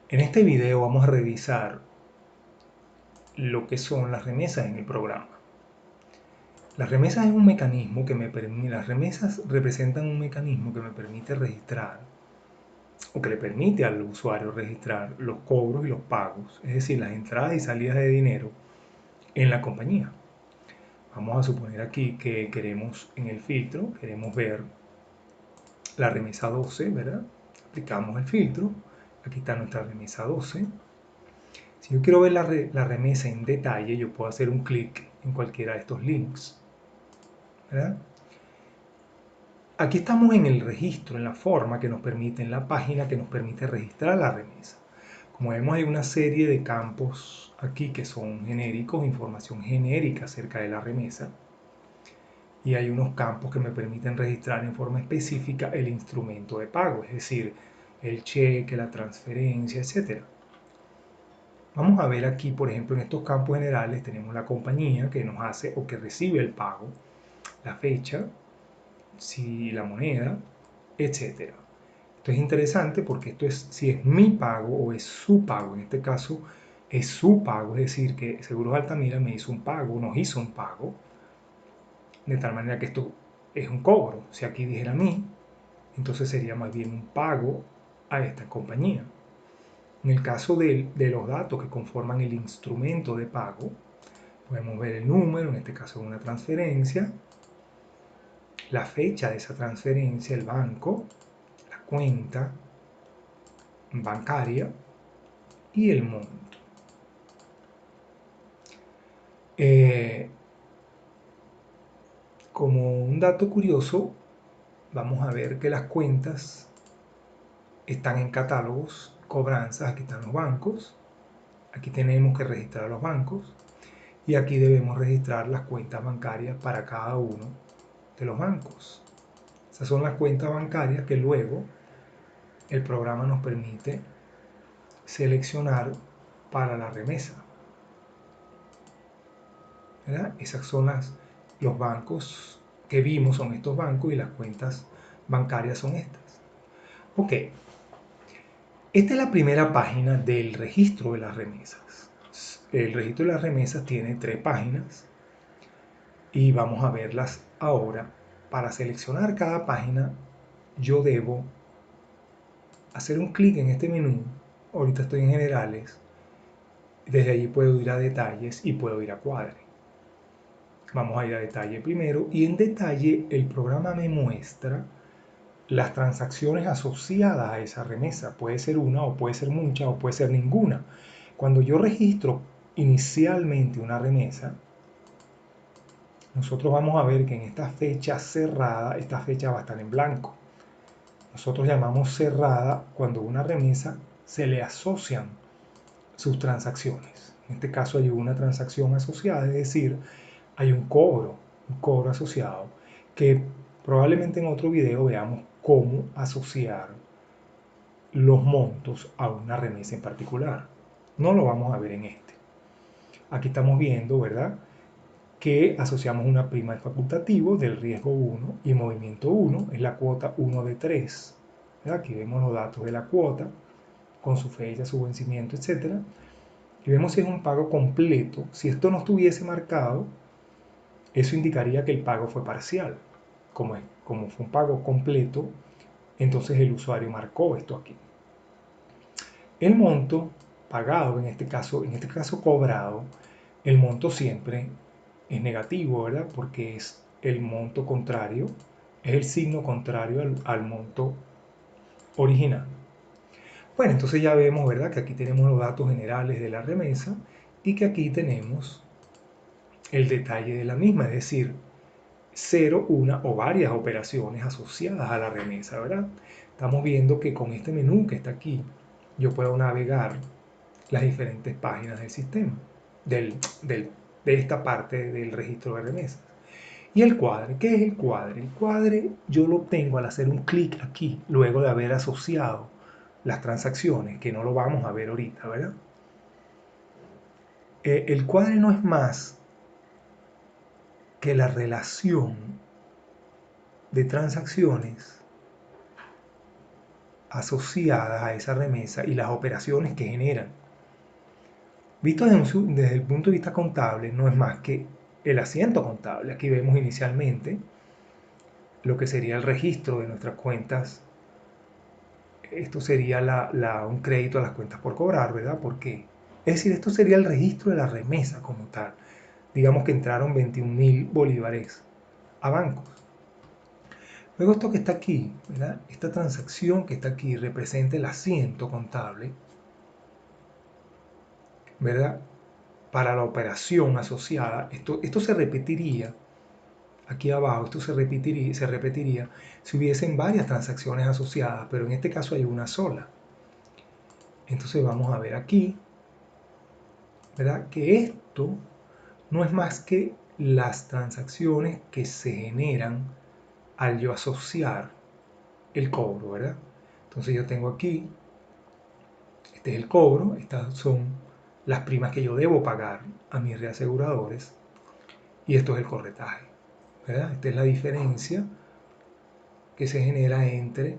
En este video vamos a revisar lo que son las remesas en el programa. Las remesas es un mecanismo que me permite, las remesas representan un mecanismo que me permite registrar o que le permite al usuario registrar los cobros y los pagos, es decir, las entradas y salidas de dinero en la compañía. Vamos a suponer aquí que queremos en el filtro, queremos ver la remesa 12, ¿verdad? Aplicamos el filtro, aquí está nuestra remesa 12. Si yo quiero ver la remesa en detalle, yo puedo hacer un clic en cualquiera de estos links, ¿verdad? Aquí estamos en el registro, en la forma que nos permite, en la página que nos permite registrar la remesa. Como vemos, hay una serie de campos aquí que son genéricos, información genérica acerca de la remesa. Y hay unos campos que me permiten registrar en forma específica el instrumento de pago, es decir, el cheque, la transferencia, etc. Vamos a ver aquí, por ejemplo, en estos campos generales tenemos la compañía que nos hace o que recibe el pago, la fecha, si la moneda, etc. Esto es interesante porque esto es si es mi pago o es su pago. En este caso es su pago, es decir, que Seguros Altamira me hizo un pago, nos hizo un pago, de tal manera que esto es un cobro. Si aquí dijera mí, entonces sería más bien un pago a esta compañía. En el caso de los datos que conforman el instrumento de pago, podemos ver el número, en este caso una transferencia, la fecha de esa transferencia, el banco, la cuenta bancaria y el monto. Eh, Como un dato curioso, vamos a ver que las cuentas están en catálogos, cobranzas, aquí están los bancos, aquí tenemos que registrar los bancos y aquí debemos registrar las cuentas bancarias para cada uno de los bancos. Esas son las cuentas bancarias que luego el programa nos permite seleccionar para la remesa, ¿verdad? Esas son los bancos que vimos, son estos bancos y las cuentas bancarias son estas. Ok, esta es la primera página del registro de las remesas. El registro de las remesas tiene 3 páginas y vamos a verlas ahora. Para seleccionar cada página, yo debo hacer un clic en este menú. Ahorita estoy en generales. Desde allí puedo ir a detalles y puedo ir a cuadre. Vamos a ir a detalle primero y en detalle el programa me muestra las transacciones asociadas a esa remesa. Puede ser una o puede ser muchas o puede ser ninguna. Cuando yo registro inicialmente una remesa, nosotros vamos a ver que en esta fecha cerrada, esta fecha va a estar en blanco. Nosotros llamamos cerrada cuando a una remesa se le asocian sus transacciones. En este caso hay una transacción asociada, es decir, hay un cobro asociado, que probablemente en otro video veamos cómo asociar los montos a una remesa en particular. No lo vamos a ver en este. Aquí estamos viendo, ¿verdad?, que asociamos una prima de facultativo del riesgo 1 y movimiento 1, es la cuota 1 de 3. Aquí vemos los datos de la cuota, con su fecha, su vencimiento, etc. Y vemos si es un pago completo. Si esto no estuviese marcado, eso indicaría que el pago fue parcial. Como fue un pago completo, entonces el usuario marcó esto aquí. El monto pagado, en este caso cobrado, el monto siempre es negativo, ¿verdad? Porque es el monto contrario, es el signo contrario al monto original. Bueno, entonces ya vemos, ¿verdad?, que aquí tenemos los datos generales de la remesa y que aquí tenemos el detalle de la misma, es decir, 0, una o varias operaciones asociadas a la remesa, ¿verdad? Estamos viendo que con este menú que está aquí, yo puedo navegar las diferentes páginas del sistema, de esta parte del registro de remesas. ¿Y el cuadre? ¿Qué es el cuadre? El cuadre yo lo obtengo al hacer un clic aquí, luego de haber asociado las transacciones, que no lo vamos a ver ahorita, ¿verdad? El cuadre no es más que la relación de transacciones asociadas a esa remesa y las operaciones que generan. Visto desde el punto de vista contable, no es más que el asiento contable. Aquí vemos inicialmente lo que sería el registro de nuestras cuentas. Esto sería un crédito a las cuentas por cobrar, ¿verdad? ¿Por qué? Es decir, esto sería el registro de la remesa como tal. Digamos que entraron 21.000 bolívares a bancos. Luego esto que está aquí, ¿verdad? Esta transacción que está aquí representa el asiento contable, ¿verdad? Para la operación asociada. Esto se repetiría, aquí abajo, esto se repetiría si hubiesen varias transacciones asociadas, pero en este caso hay una sola. Entonces vamos a ver aquí, ¿verdad? Que esto no es más que las transacciones que se generan al yo asociar el cobro, ¿verdad? Entonces yo tengo aquí, este es el cobro, estas son las primas que yo debo pagar a mis reaseguradores y esto es el corretaje, ¿verdad? Esta es la diferencia que se genera entre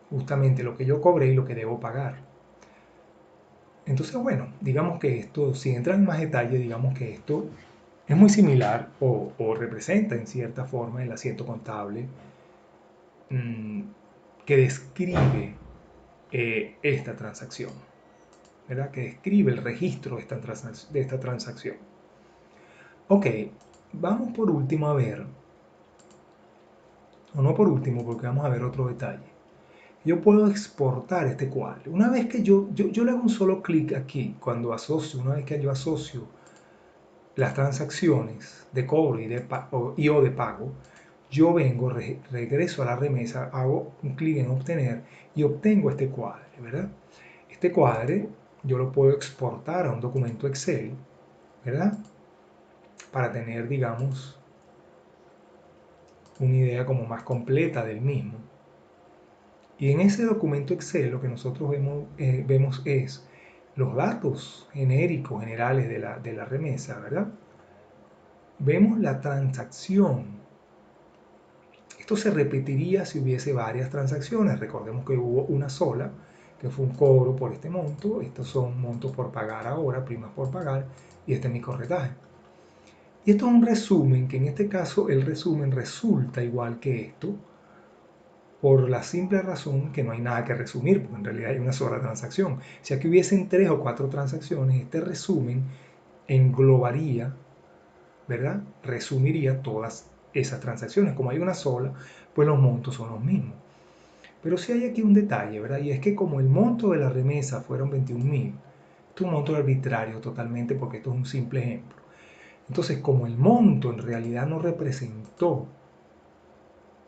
justamente lo que yo cobré y lo que debo pagar. Entonces, bueno, digamos que esto, si entra en más detalle, digamos que esto es muy similar o representa en cierta forma el asiento contable mmm, que describe esta transacción, ¿verdad? Que describe el registro de esta transacción. Ok, vamos por último a ver, o no por último, porque vamos a ver otro detalle. Yo puedo exportar este cuadro. Una vez que yo le hago un solo clic aquí, cuando asocio, una vez que yo asocio las transacciones de cobro o de pago, yo vengo, regreso a la remesa, hago un clic en obtener y obtengo este cuadro, ¿verdad? Este cuadro yo lo puedo exportar a un documento Excel, ¿verdad? Para tener, digamos, una idea como más completa del mismo. Y en ese documento Excel lo que nosotros vemos es los datos genéricos, generales de la remesa, ¿verdad? Vemos la transacción. Esto se repetiría si hubiese varias transacciones. Recordemos que hubo una sola, que fue un cobro por este monto. Estos son montos por pagar ahora, primas por pagar, y este es mi corretaje. Y esto es un resumen, que en este caso el resumen resulta igual que esto, por la simple razón que no hay nada que resumir, porque en realidad hay una sola transacción. Si aquí hubiesen 3 o 4 transacciones, este resumen englobaría, ¿verdad? Resumiría todas esas transacciones. Como hay una sola, pues los montos son los mismos. Pero sí hay aquí un detalle, ¿verdad? Y es que como el monto de la remesa fueron 21.000, esto es un monto arbitrario totalmente porque esto es un simple ejemplo. Entonces, como el monto en realidad no representó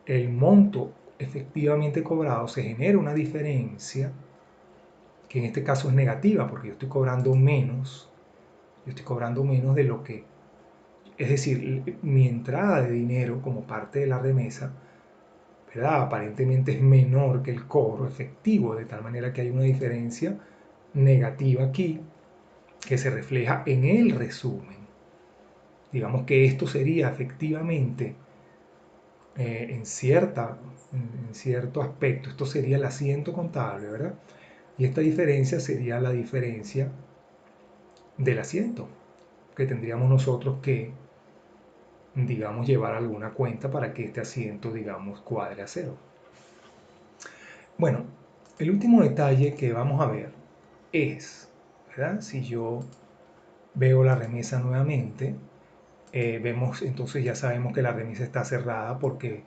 el monto efectivamente cobrado, se genera una diferencia que en este caso es negativa porque yo estoy cobrando menos, de lo que, es decir, mi entrada de dinero como parte de la remesa, ¿verdad? Aparentemente es menor que el cobro efectivo, de tal manera que hay una diferencia negativa aquí que se refleja en el resumen. Digamos que esto sería efectivamente en cierto aspecto, esto sería el asiento contable, ¿verdad? Y esta diferencia sería la diferencia del asiento, que tendríamos nosotros que, digamos, llevar alguna cuenta para que este asiento, digamos, cuadre a cero. Bueno, el último detalle que vamos a ver es, ¿verdad? Si yo veo la remesa nuevamente, vemos, entonces ya sabemos que la remesa está cerrada porque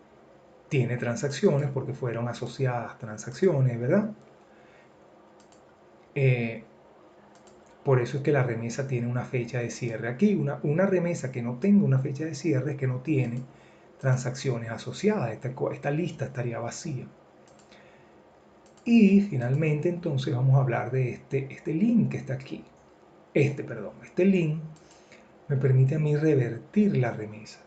tiene transacciones, porque fueron asociadas transacciones, ¿verdad? Por eso es que la remesa tiene una fecha de cierre aquí. Una remesa que no tenga una fecha de cierre es que no tiene transacciones asociadas. Esta lista estaría vacía. Y finalmente entonces vamos a hablar de este link que está aquí. Este link me permite a mí revertir la remesa.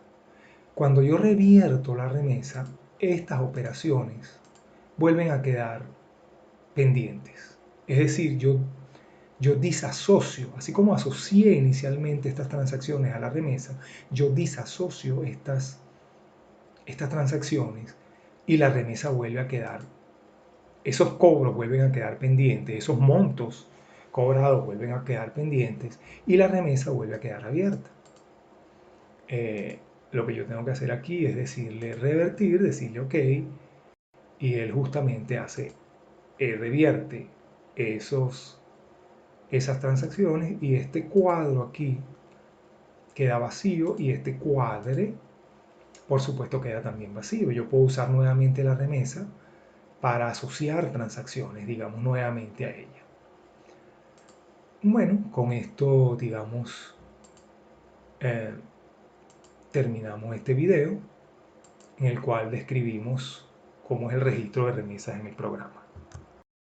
Cuando yo revierto la remesa, estas operaciones vuelven a quedar pendientes. Es decir, yo disasocio, así como asocié inicialmente estas transacciones a la remesa, yo disasocio estas transacciones y la remesa vuelve a quedar esos cobros vuelven a quedar pendientes, esos montos cobrados vuelven a quedar pendientes y la remesa vuelve a quedar abierta. Lo que yo tengo que hacer aquí es decirle revertir, decirle ok, y él justamente hace, revierte esas transacciones y este cuadro aquí queda vacío y este cuadre, por supuesto, queda también vacío. Yo puedo usar nuevamente la remesa para asociar transacciones, digamos, nuevamente a ella. Bueno, con esto, digamos, eh, terminamos este video en el cual describimos cómo es el registro de remesas en el programa.